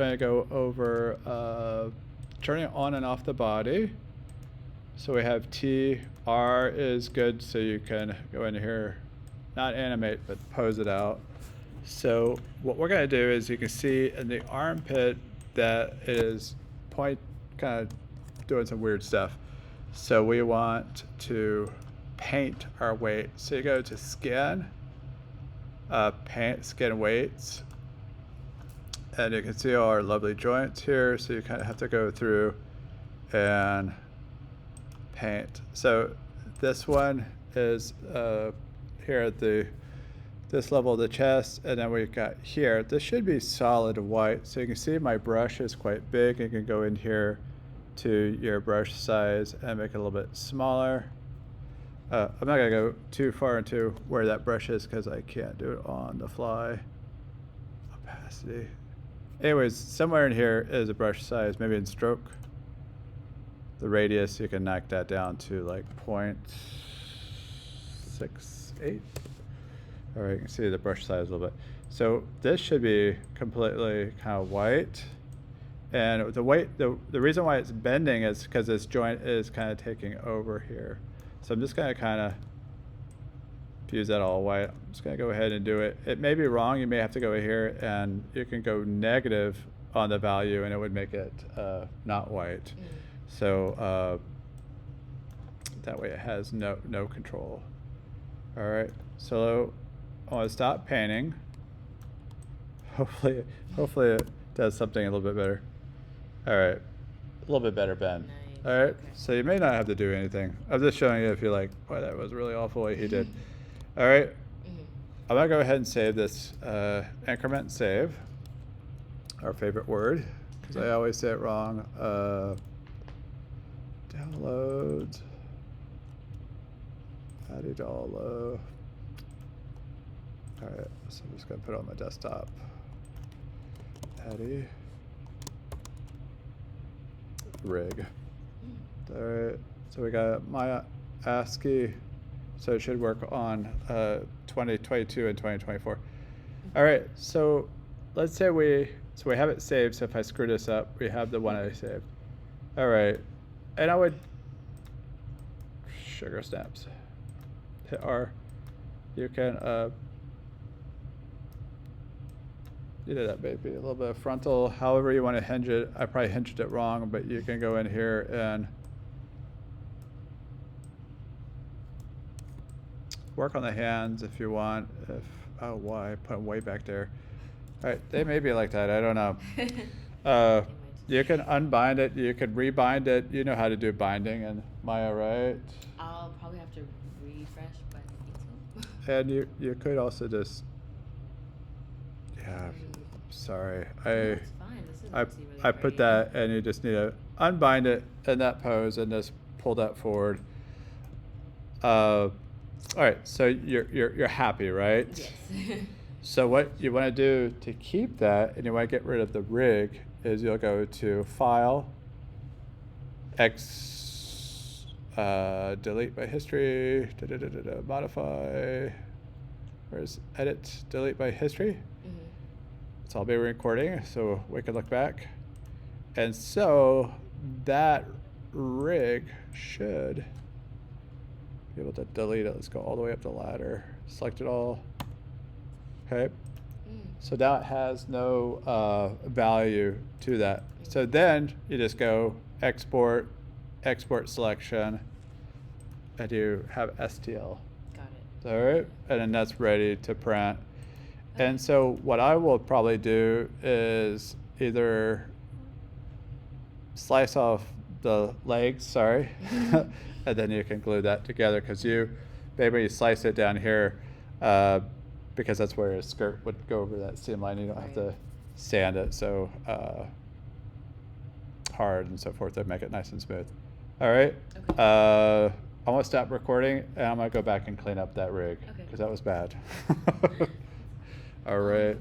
going to go over turning on and off the body. So we have T. R is good, so you can go in here, not animate, but pose it out. So what we're going to do is you can see in the armpit that it is kind of doing some weird stuff. So we want to paint our weight. So you go to skin, paint skin weights, and you can see all our lovely joints here. So you kind of have to go through and paint. So this one is here at this level of the chest, and then we've got here. This should be solid white. So you can see my brush is quite big. You can go in here to your brush size and make it a little bit smaller. I'm not gonna go too far into where that brush is because I can't do it on the fly. Opacity. Anyways, somewhere in here is a brush size, maybe in stroke. The radius, you can knock that down to like 0.68. All right, you can see the brush size a little bit. So this should be completely kind of white. And the reason why it's bending is because this joint is kind of taking over here. So I'm just going to kind of fuse that all white. I'm just going to go ahead and do it. It may be wrong. You may have to go here, and you can go negative on the value, and it would make it not white. So that way it has no control. All right, so I want to stop painting. Hopefully it does something a little bit better. All right, a little bit better, Ben. Nice. All right, Okay. so you may not have to do anything. I'm just showing you if you're like, boy, that was really awful what he did. All right, I'm gonna go ahead and save this increment save, our favorite word, because I always say it wrong. Download. How do you download? All right, so I'm just gonna put it on my desktop. Addy. Rig. All right, so we got my ASCII, so it should work on 2022 and 2024. All right, so let's say we have it saved. So if I screw this up, we have the one I saved. All right, and I would sugar snaps. Hit R. You can you did that, baby. A little bit of frontal, however you want to hinge it. I probably hinged it wrong, but you can go in here and work on the hands if you want. Oh, why? Put them way back there. All right, they may be like that. I don't know. You can unbind it. You can rebind it. You know how to do binding, and Maya, right? I'll probably have to refresh, but I think so. And you could also just, yeah. Sorry, No, it's fine. This is actually really I put great. that, and you just need to unbind it in that pose and just pull that forward. All right, so you're happy, right? Yes. So what you want to do to keep that, and you want to get rid of the rig, is you'll go to File, delete by history, modify. Where's Edit, delete by history? It's all being recording, so we can look back. And so that rig should be able to delete it. Let's go all the way up the ladder. Select it all. Okay. So now it has no value to that. So then you just go export selection, and you have STL. Got it. All right, and then that's ready to print. And so what I will probably do is either slice off the legs, sorry, and then you can glue that together, because maybe you slice it down here, because that's where a skirt would go over that seam line. You don't have to sand it so hard and so forth to make it nice and smooth. All right. Okay. I'm gonna stop recording, and I'm gonna go back and clean up that rig, Okay. because that was bad. All right.